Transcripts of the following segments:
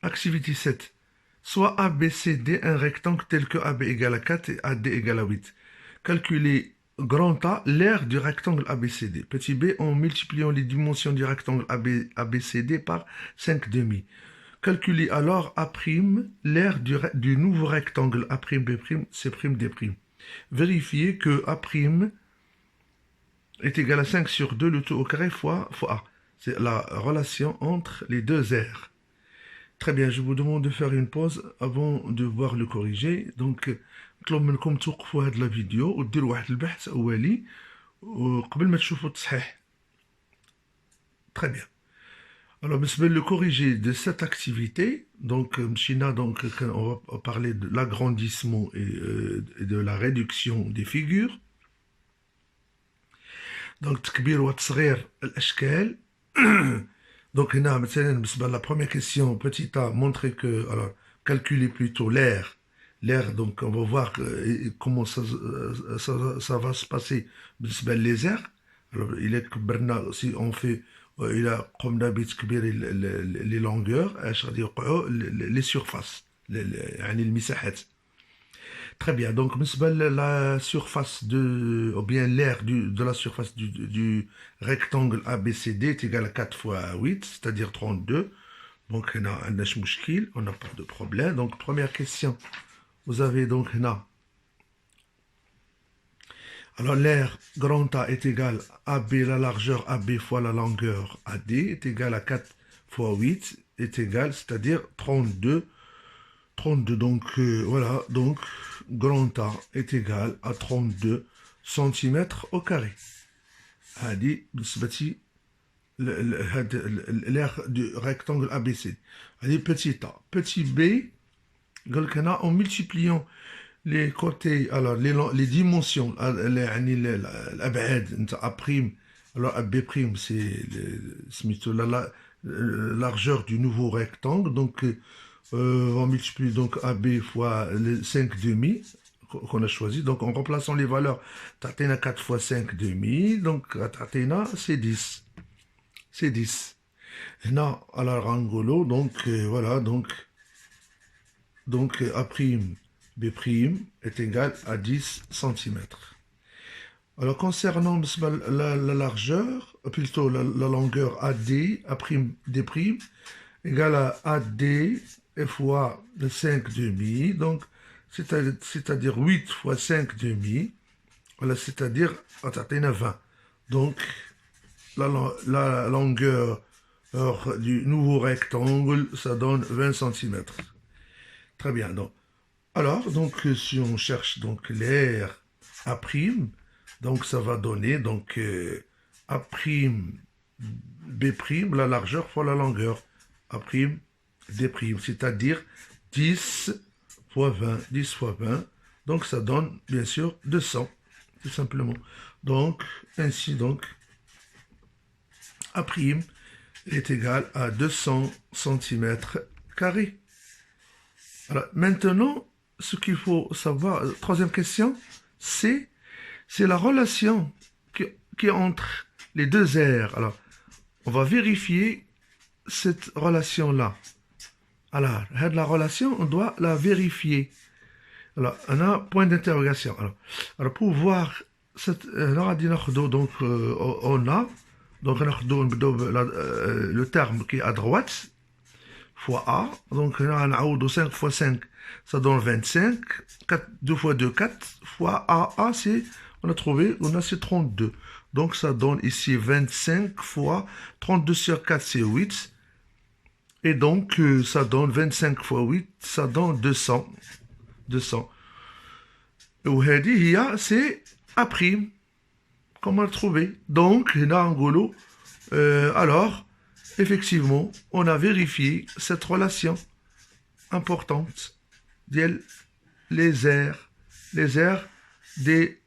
Activité 7. Soit ABCD un rectangle tel que AB égale à 4 et AD égale à 8. Calculez grand A l'aire du rectangle ABCD. Petit b en multipliant les dimensions du rectangle ABCD par 5 demi. Calculez alors A', l'aire du nouveau rectangle A'B', C'D'. Vérifiez que A' est égal à 5 sur 2, le tout au carré fois A. C'est la relation entre les deux aires. Très bien, je vous demande de faire une pause avant de voir le corrigé. Donc, نطلب منكم توقفوا هاد لا فيديو وديروا واحد البحث أولي وقبل ما تشوفوا التصحيح. Très bien. Alors, le corrigé de cette activité, donc, on va parler de l'agrandissement et de la réduction des figures. Donc, تكبير وتصغير الأشكال. Donc, la première question, petit a, montrer que, alors, calculer plutôt l'aire. L'aire, donc, on va voir comment ça va se passer les airs. Alors, il est si on fait, il a comme d'habitude les longueurs, les surfaces, les مساحات. Très bien, donc la surface ou bien l'aire de la surface du rectangle ABCD est égal à 4 fois 8, c'est-à-dire 32. Donc on n'a pas de problème. Donc première question, vous avez donc là. Alors l'aire grand A est égal à AB, la largeur AB fois la longueur AD est égal à 4 fois 8 est égal, c'est-à-dire 32. 32, donc voilà, donc grand A est égal à 32 cm au carré. هذه بالنسبة l'aire du rectangle ABC. هذه petit A. Petit B, en multipliant les côtés, alors les dimensions, l'ab'ad, A', alors AB', c'est la largeur du nouveau rectangle, donc on multiplie donc AB fois les 5 demi qu'on a choisi. Donc en remplaçant les valeurs, Tatena 4 fois 5 demi, donc Tatena c'est 10. C'est 10. Là, alors angolo, donc voilà, donc A', B' est égal à 10 cm. Alors concernant la largeur, plutôt la longueur AD, A'D' égale à AD fois 5 demi, donc c'est-à-dire 8 fois 5 demi, voilà, c'est-à-dire 20. Donc la longueur du nouveau rectangle, ça donne 20 cm. Très bien, donc. Alors, donc, si on cherche donc l'aire A', donc ça va donner donc A', B', la largeur fois la longueur. A', D', c'est-à-dire 10 fois 20, 10 fois 20, donc ça donne bien sûr 200, tout simplement. Donc, ainsi donc, A' est égal à 200 cm carrés. Alors, maintenant, ce qu'il faut savoir, troisième question, c'est la relation qui est entre les deux aires. Alors, on va vérifier cette relation-là. Alors, la relation, on doit la vérifier. Alors, on a point d'interrogation. Alors, pour voir cette, donc, on a, donc, le terme qui est à droite, fois A, donc, on a 5 fois 5, ça donne 25, 2 fois 2, 4, fois A, c'est, on a trouvé, on a c'est 32. Donc, ça donne ici 25 fois 32 sur 4, c'est 8. Et donc, ça donne 25 fois 8, ça donne 200. 200. Et c'est A'. Comment le trouver? Donc, là, en gros, alors, effectivement, on a vérifié cette relation importante les aires des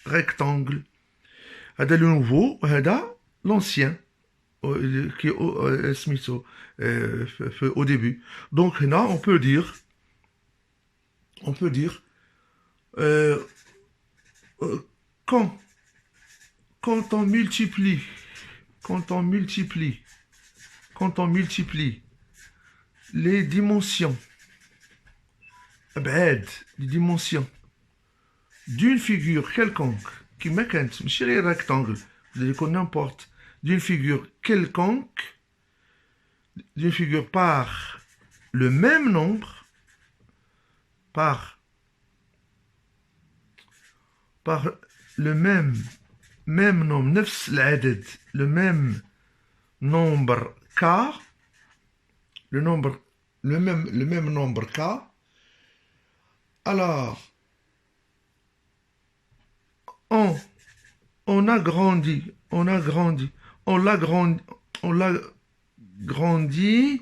rectangles. هذا le nouveau, هذا l'ancien qui est au début. Donc là, on peut dire quand on multiplie les dimensions, les dimensions d'une figure quelconque, qui me kent, ماشي غير rectangle, vous allez connaître n'importe, d'une figure quelconque, d'une figure par le même nombre, par le même nombre, نفس العدد, le même nombre k, le même nombre k, alors on l'a grandi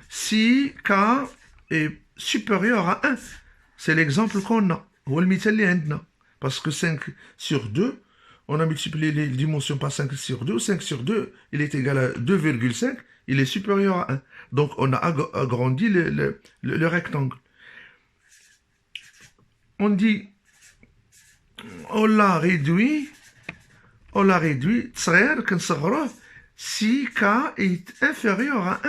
si k est supérieur à 1. C'est l'exemple qu'on a. Parce que 5 sur 2, on a multiplié les dimensions par 5 sur 2. 5 sur 2, il est égal à 2,5. Il est supérieur à 1. Donc, on a agrandi le rectangle. On dit, on l'a réduit, si k est inférieur à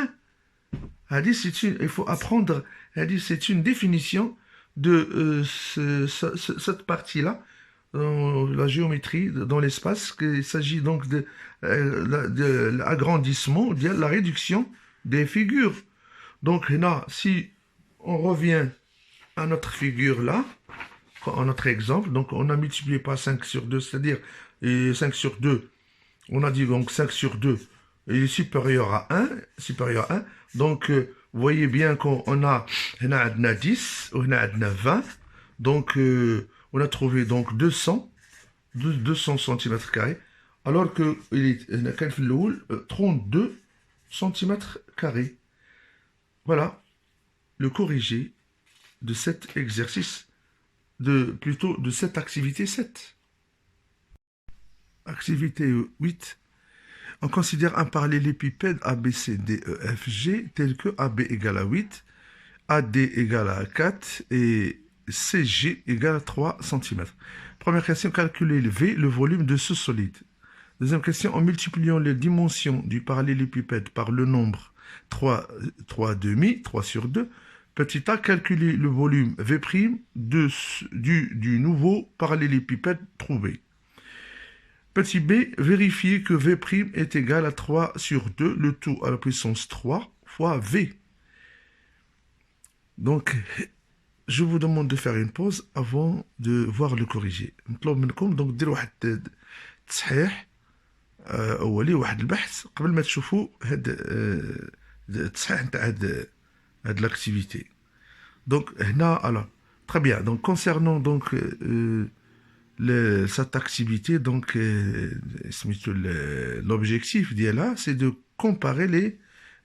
1. Il faut apprendre, c'est une définition de cette partie-là, dans la géométrie, dans l'espace, qu'il s'agit donc de l'agrandissement, de la réduction des figures. Donc là, si on revient à notre figure là, à notre exemple, donc on a multiplié par 5 sur 2, c'est-à-dire 5 sur 2, on a dit donc 5 sur 2, il est supérieur à 1, donc vous voyez bien qu'on a 10, on a 20, donc on a trouvé donc 200 cm², alors qu'il est 32 cm². Voilà le corrigé de cet exercice, plutôt de cette activité 7. Activité 8. On considère un parallélépipède ABCDEFG tel que AB égale à 8, AD égale à 4 et CG égale à 3 cm. Première question, calculer le volume de ce solide. Deuxième question, en multipliant les dimensions du parallélépipède par le nombre 3 sur 2, petit a, calculer le volume V' du nouveau parallélépipède trouvé. Petit b, vérifier que V' est égal à 3 sur 2, le tout à la puissance 3 fois V. Donc, je vous demande de faire une pause avant de voir le corrigé. Donc, ديروا واحد التصحيح أولي واحد البحث قبل ما تشوفوا هاد التصحيح نتاع هاد l'activité. Donc, هنا, alors, très bien. Donc, concernant donc cette activité, donc l'objectif d'ILA, c'est de comparer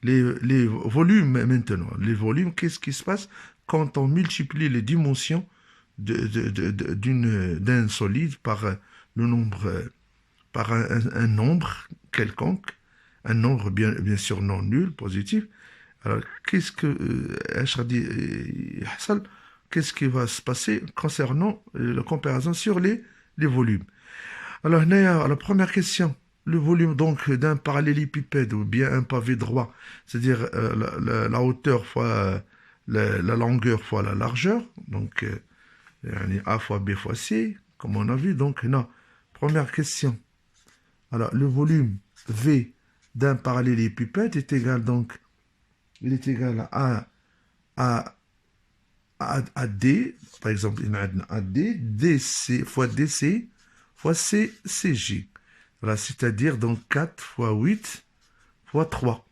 les volumes maintenant. Les volumes, qu'est-ce qui se passe quand on multiplie les dimensions d'un solide par le nombre, par un nombre quelconque, un nombre bien sûr non nul, positif. Alors, qu'est-ce qui va se passer concernant la comparaison sur les volumes? Alors, la première question, le volume donc d'un parallélépipède ou bien un pavé droit, c'est-à-dire la hauteur fois la longueur fois la largeur, donc A fois B fois C, comme on a vu. Donc, non. Première question. Alors, le volume V d'un parallélépipède est égal donc, il est égal à D, par exemple, il y a un D, DC fois DC fois CG. Voilà, c'est-à-dire donc 4 fois 8 fois 3.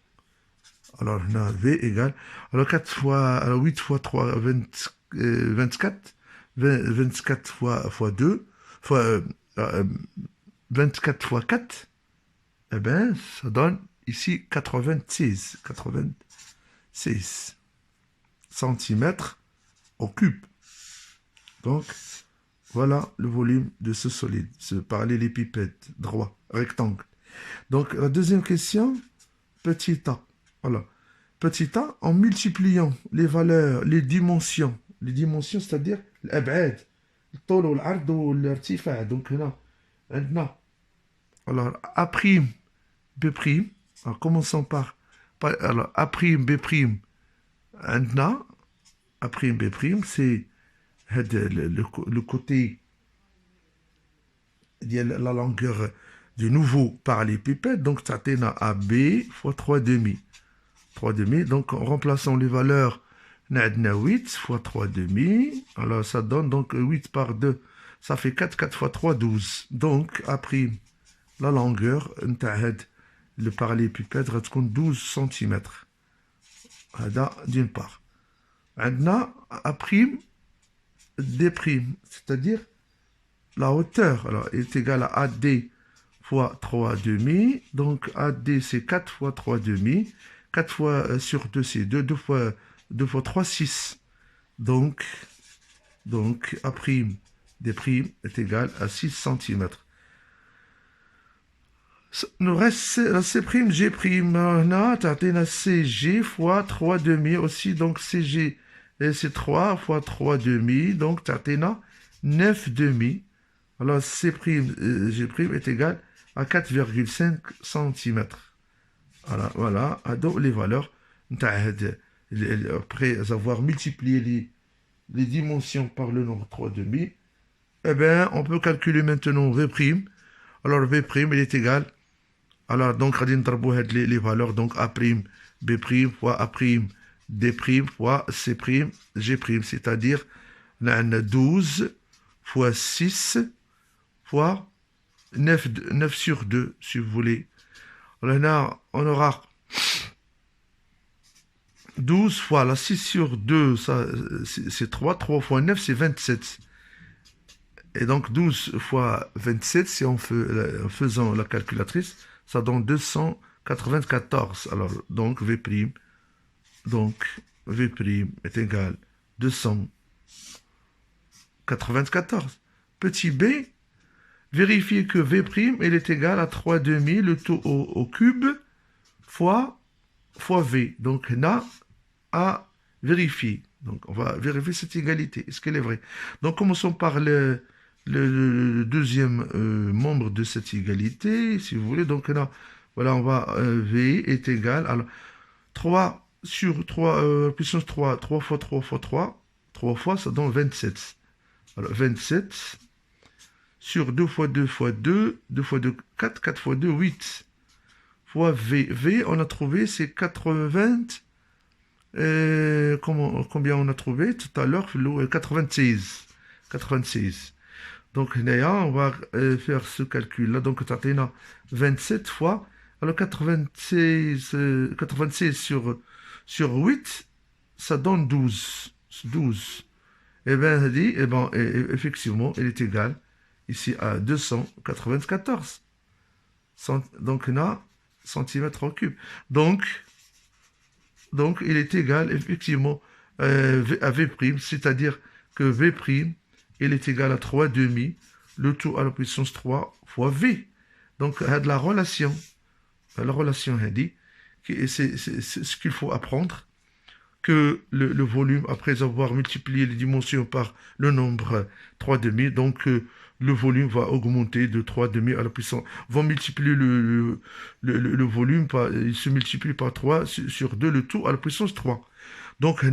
Alors, on a V égale, alors 8 fois 3, 24, 24 fois 2, 24 fois 4, eh bien, ça donne ici 96 centimètres au cube. Donc, voilà le volume de ce solide, ce parallélépipède droit, rectangle. Donc, la deuxième question, petit a. Voilà. Petit a, en multipliant les valeurs, les dimensions, c'est-à-dire l'ab'ad, le طول والعرض والارتفاع. Donc, là, maintenant, alors, A', B', alors commençons par alors, A', B', عندنا A', B', c'est le côté de la longueur du nouveau parallélépipède. Donc, ça t'est AB fois 3 demi. 3 demi. Donc, en remplaçant les valeurs, on a 8 fois 3 demi. Alors, ça donne donc 8 par 2. Ça fait 4, 4 fois 3, 12. Donc, A', la longueur, le parallélépipède, va être 12 cm. D'une part. Maintenant, A', D', c'est-à-dire la hauteur, alors, est égale à AD fois 3 demi. Donc, AD, c'est 4 fois 3 demi. 4 fois sur 2, c'est 2. 2 fois 3, 6. Donc A', D' est égal à 6 cm. Nous reste la C', G'. Là, tu as CG fois 3 demi aussi. Donc, CG, c'est 3 fois 3 demi. Donc, tu as 9 demi. Alors, C', G' est égal à 4,5 cm. Voilà. Donc, les valeurs, après avoir multiplié les dimensions par le nombre 3 demi, eh bien, on peut calculer maintenant V'. Alors, V', il est égal. Alors, donc, on va les valeurs. Donc, A', B' fois A', D' fois C', G'. C'est-à-dire, on a 12 fois 6 fois 9 sur 2, si vous voulez. Alors, là, on aura 12 fois la 6 sur 2, ça, c'est 3. 3 fois 9, c'est 27. Et donc, 12 fois 27, si on fait, en faisant la calculatrice, ça donne 294. Alors, donc, V', est égal à 294. Petit b, vérifiez que V', il est égal à 3 demi, le tout au cube, fois V. Donc, là, à vérifier. Donc, on va vérifier cette égalité. Est-ce qu'elle est vraie? Donc, commençons par le deuxième membre de cette égalité, si vous voulez. Donc, là, voilà, on va V est égal à 3 sur 3, puissance 3, 3 fois 3 fois 3. 3 fois, ça donne 27. Alors, 27 sur 2 fois 2 fois 2, 2 fois 2, 4, 4 fois 2, 8. Fois V. V, on a trouvé, c'est 80. Combien on a trouvé tout à l'heure? 96. 96. Donc, on va faire ce calcul-là. Donc, tu as 27 fois. Alors, 96 sur 8, ça donne 12. 12. Eh bien, effectivement, il est égal ici à 294. Donc, on a centimètres en cube. Donc, il est égal, effectivement, à V', c'est-à-dire que V', il est égal à 3 demi, le tout à la puissance 3 fois V. Donc, il y a de la relation. La relation, c'est ce qu'il faut apprendre, que le volume, après avoir multiplié les dimensions par le nombre 3 demi, donc le volume va augmenter de 3 demi à la puissance, va multiplier le volume, il se multiplie par 3 sur 2, le tout à la puissance 3. Donc,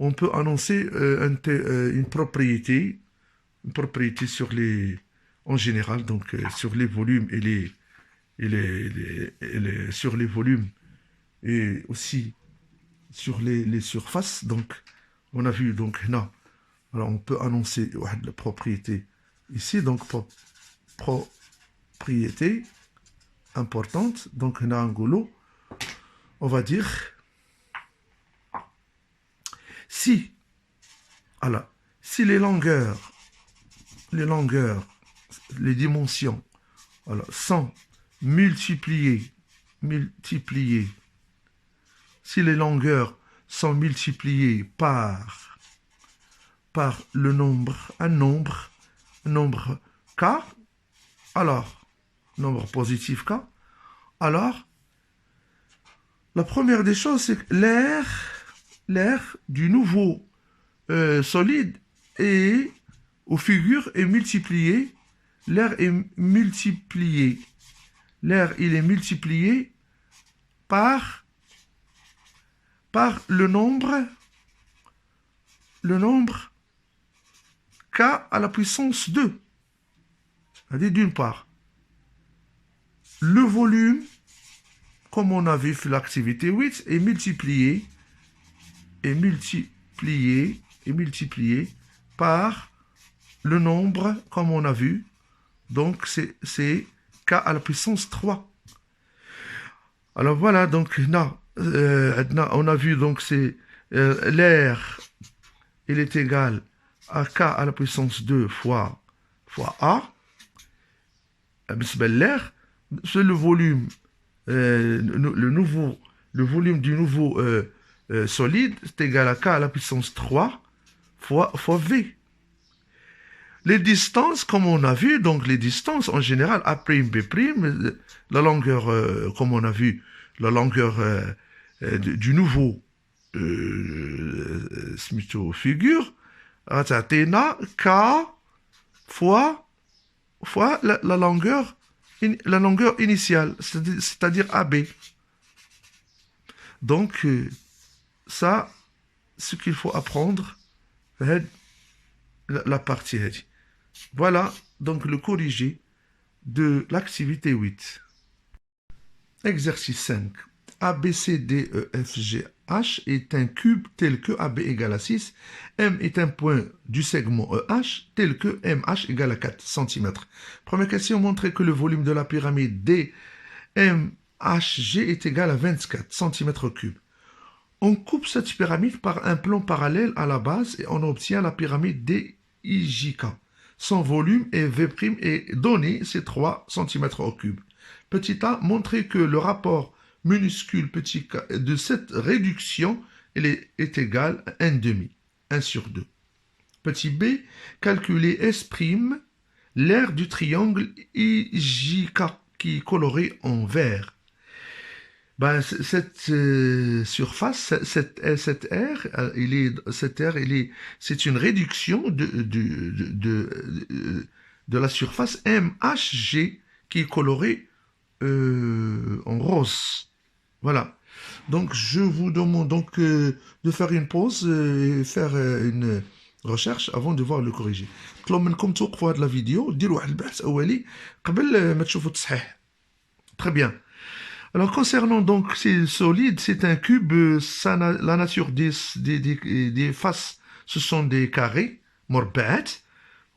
on peut annoncer une propriété sur en général, donc sur les volumes sur les volumes et aussi sur les surfaces. Donc, on a vu, donc, là, alors on peut annoncer la propriété ici, donc propriété importante. Donc, on a un goulot, on va dire, si les longueurs, les dimensions, sont multipliées, si les longueurs sont multipliées par le nombre, un nombre k, alors, nombre positif k, alors, la première des choses, c'est que l'air du nouveau solide est, aux figures, est multiplié. L'air est multiplié. L'air, il est multiplié par par le nombre k à la puissance 2. C'est-à-dire, d'une part, le volume, comme on a vu sur l'activité 8, est multiplié par le nombre, comme on a vu. Donc, c'est k à la puissance 3. Alors voilà, donc là, on a vu, donc c'est l'air, il est égal à k à la puissance 2 fois a. L'air, c'est le volume, le volume du nouveau solide, c'est égal à k à la puissance 3 fois v. Les distances, comme on a vu, donc les distances en général, A', B', la longueur, comme on a vu, la longueur du nouveau figure, Athéna, K fois la longueur initiale, c'est-à-dire AB. Donc, ça, ce qu'il faut apprendre, la partie. Voilà donc le corrigé de l'activité 8. Exercice 5. ABCDEFGH est un cube tel que AB égale à 6. M est un point du segment EH tel que MH égale à 4 cm. Première question, montrer que le volume de la pyramide DMHG est égal à 24 cm3. On coupe cette pyramide par un plan parallèle à la base et on obtient la pyramide DIJK. Son volume et V' est donné, c'est 3 cm3. Petit a, montrer que le rapport minuscule petit k de cette réduction est égal à 1,5, 1 sur 2. Petit b, calculer S', l'aire du triangle IJK qui est coloré en vert. Ben, cette surface, cette aire, c'est une réduction de la surface MHG qui est colorée en rose. Voilà. Donc, je vous demande donc de faire une pause et faire une recherche avant de voir le corrigé. نطلب منكم توقفوا هذه la vidéo, ديروا واحد البحث أولي قبل ما تشوفوا التصحيح. Très bien. Alors, concernant donc ces solides, c'est un cube, la nature des faces, ce sont des carrés, مربعات,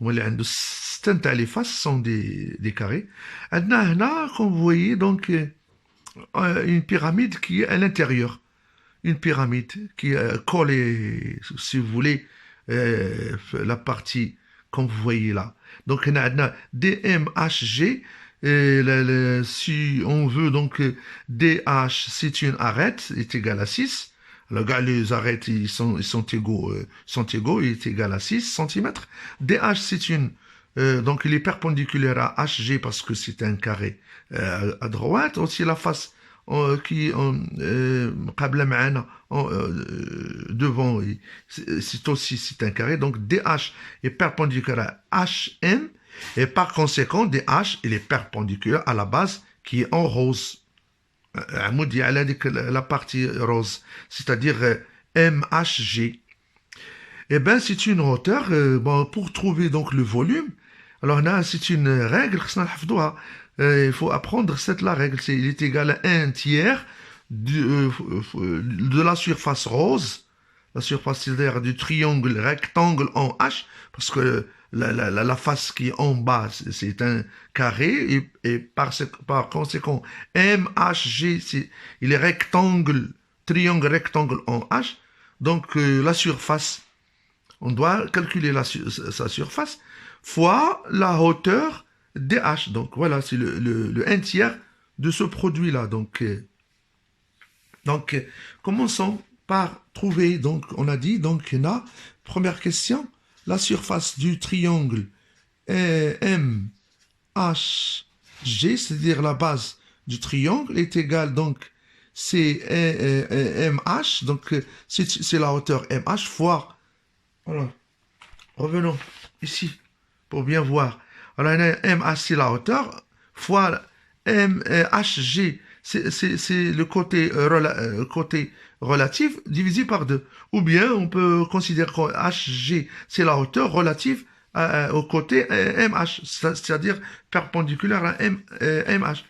les faces sont des carrés. Là, comme vous voyez, donc, une pyramide qui est à l'intérieur, une pyramide qui est collée, si vous voulez, la partie, comme vous voyez là. Donc, on a DMHG. Si on veut donc DH, c'est une arête, est égal à 6. Alors, les arêtes, ils sont égaux, il est égal à 6 cm. DH, c'est une, donc il est perpendiculaire à HG parce que c'est un carré à droite. Aussi la face qui devant, c'est un carré. Donc DH est perpendiculaire à HM. Et par conséquent, DH, il est perpendiculaire à la base qui est en rose. La partie rose, c'est-à-dire MHG. Eh bien, c'est une hauteur, bon, pour trouver donc le volume. Alors là, c'est une règle, il faut apprendre la règle. Il est égal à 1 tiers de la surface rose, la surface c'est-à-dire du triangle rectangle en H, parce que la face qui est en bas, c'est un carré, et par conséquent, MHG, il est triangle rectangle en H, donc la surface, on doit calculer sa surface, fois la hauteur DH, donc voilà, c'est le 1 tiers de ce produit-là, donc commençons par trouver, donc on a dit, donc il y en a, première question, la surface du triangle MHG, c'est-à-dire la base du triangle, est égale, donc, c'est MH, donc c'est la hauteur MH fois, voilà, revenons ici, pour bien voir. Alors, MH, c'est la hauteur, fois MHG, c'est le côté, côté relatif divisé par 2. Ou bien on peut considérer que HG, c'est la hauteur relative au côté MH, c'est-à-dire perpendiculaire à MH.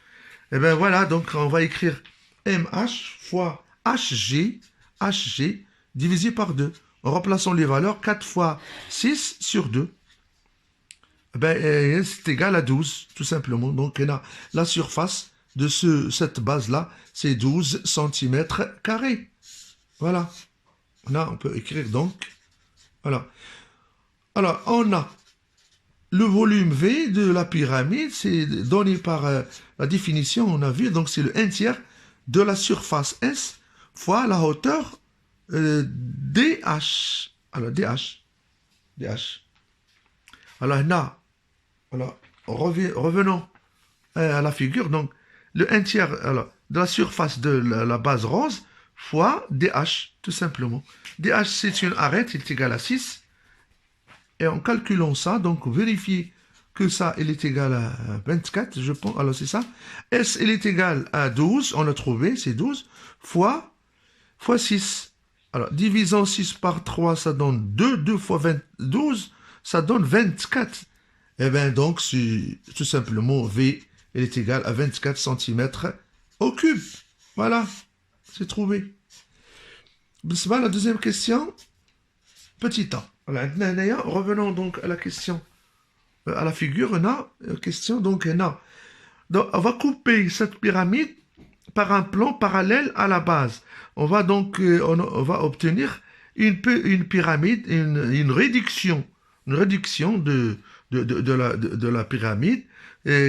Et bien voilà, donc on va écrire MH fois HG divisé par 2. En remplaçant les valeurs, 4 fois 6 sur 2. Ben, c'est égal à 12, tout simplement. Donc, on a la surface de cette base-là, c'est 12 cm². Voilà. Là, on peut écrire donc. Voilà. Alors, on a le volume V de la pyramide, c'est donné par la définition, on a vu, donc c'est le 1/3 de la surface S fois la hauteur DH. Alors, DH. Alors, là, alors, revenons à la figure. Donc, le 1/3 alors, de la surface de la base rose fois DH, tout simplement. DH, c'est une arête, il est égal à 6. Et en calculant ça, donc vérifier que ça, il est égal à 24, je pense. Alors, c'est ça. S, il est égal à 12, on l'a trouvé, c'est 12, fois 6. Alors, divisant 6 par 3, ça donne 2. 2 fois 12, ça donne 24. Et bien, donc, tout simplement, V, il est égal à 24 cm3. Voilà, c'est trouvé. C'est la deuxième question. Petit a. Revenons donc à la question, à la figure. On a une question, donc on va couper cette pyramide par un plan parallèle à la base. On va donc on va obtenir une pyramide, une réduction de la pyramide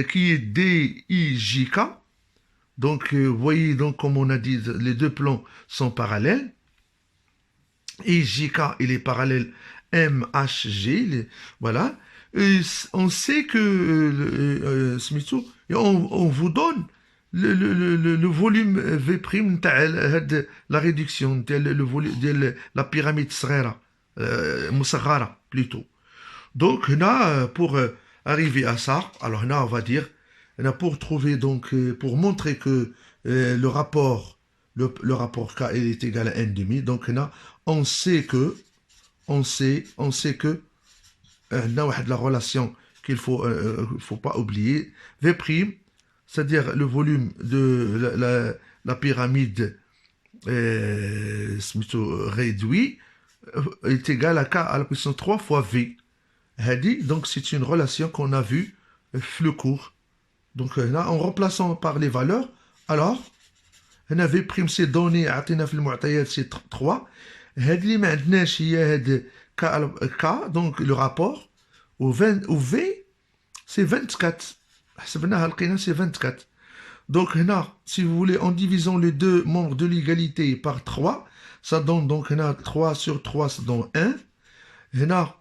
qui est DIJK. Donc, vous voyez, donc, comme on a dit, les deux plans sont parallèles. IJK, il est parallèle MHG. Voilà. Et on sait que, Smithou, on vous donne le volume V', la réduction, le volume de la pyramide Srera, Moussagara, plutôt. Donc, là, pour arriver à ça, alors là, on va dire, pour trouver, donc, pour montrer que le rapport K est égal à n/2, donc là, on sait que la relation qu'il faut pas oublier, V', c'est-à-dire le volume de la pyramide réduit, est égal à K à la puissance 3 fois V. Donc c'est une relation qu'on a vue le cours. Donc là, en remplaçant par les valeurs, alors هنا V' c'est donné عطينا في المعطيات c'est 3. هاد اللي ما عندناش هي هاد K, donc le rapport au V c'est 24. حسبناها لقينا c'est 24. Donc هنا, si vous voulez, en divisant les deux membres de l'égalité par 3, ça donne donc هنا 3 sur 3, ça donne 1. هنا,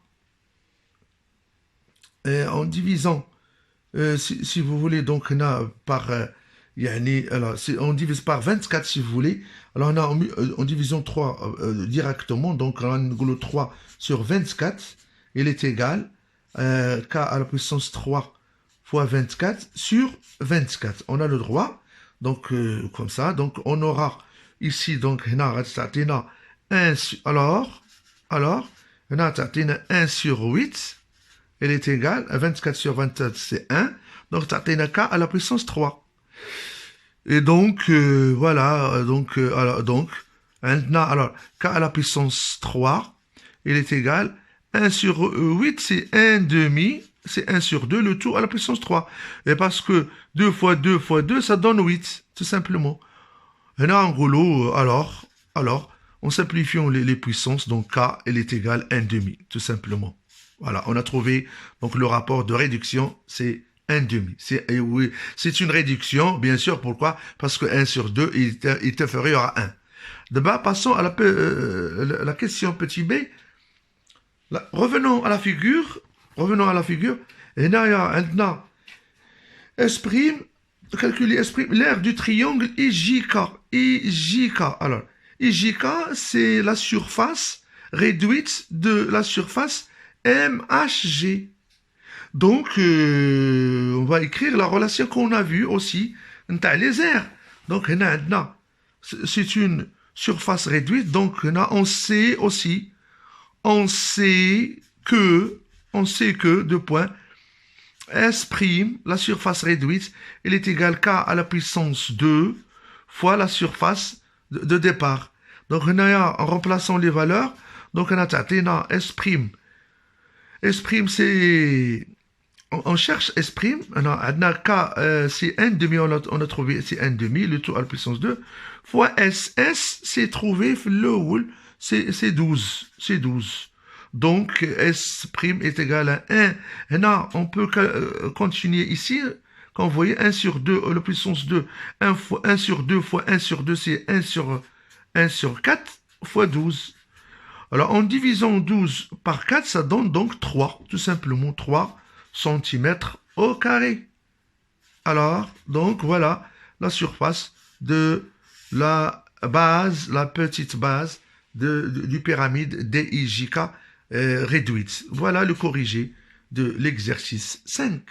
en divisant, si vous voulez, donc هنا par alors, on divise par 24 si vous voulez. Alors on a en division 3 directement, donc on a 3 sur 24, il est égal K à la puissance 3 fois 24 sur 24. On a le droit, donc comme ça, donc on aura ici, donc on a 1 on a 1 sur 8, il est égal à 24 sur 24, c'est 1, donc on a K à la puissance 3. Et donc, voilà, donc, alors, K à la puissance 3, il est égal, 1 sur 8, c'est 1/2, c'est 1 sur 2, le tout à la puissance 3. Et parce que 2 fois 2 fois 2, ça donne 8, tout simplement. Et là, en gros, alors, en simplifiant les puissances, donc K, il est égal à 1/2, tout simplement. Voilà, on a trouvé, donc, le rapport de réduction, c'est 1/2. C'est une réduction, bien sûr. Pourquoi? Parce que 1 sur 2 est inférieur à 1. D'abord, passons à la question petit b. Revenons à la figure. Et là, S', calculer S', l'aire du triangle IJK. Alors, IJK, c'est la surface réduite de la surface MHG. Donc, on va écrire la relation qu'on a vue aussi, les aires. Donc, c'est une surface réduite. Donc, on sait aussi, on sait que, deux points, S', la surface réduite, elle est égale K à la puissance 2 fois la surface de départ. Donc, en remplaçant les valeurs, donc on a S'. S', c'est... On cherche S', on a K, c'est 1 demi, on a trouvé, c'est 1 demi, le tout à la puissance 2, fois S. S, c'est trouvé, le houle, c'est 12. C'est 12. Donc, S' est égal à 1. Et là, on peut continuer ici. Quand vous voyez 1 sur 2, la puissance 2, 1 sur 2 fois 1 sur 2, c'est 1 sur 4 fois 12. Alors, en divisant 12 par 4, ça donne donc 3. Tout simplement 3 cm au carré. Alors, donc, voilà la surface de la base, la petite base du pyramide DIJK réduite. Voilà le corrigé de l'exercice 5.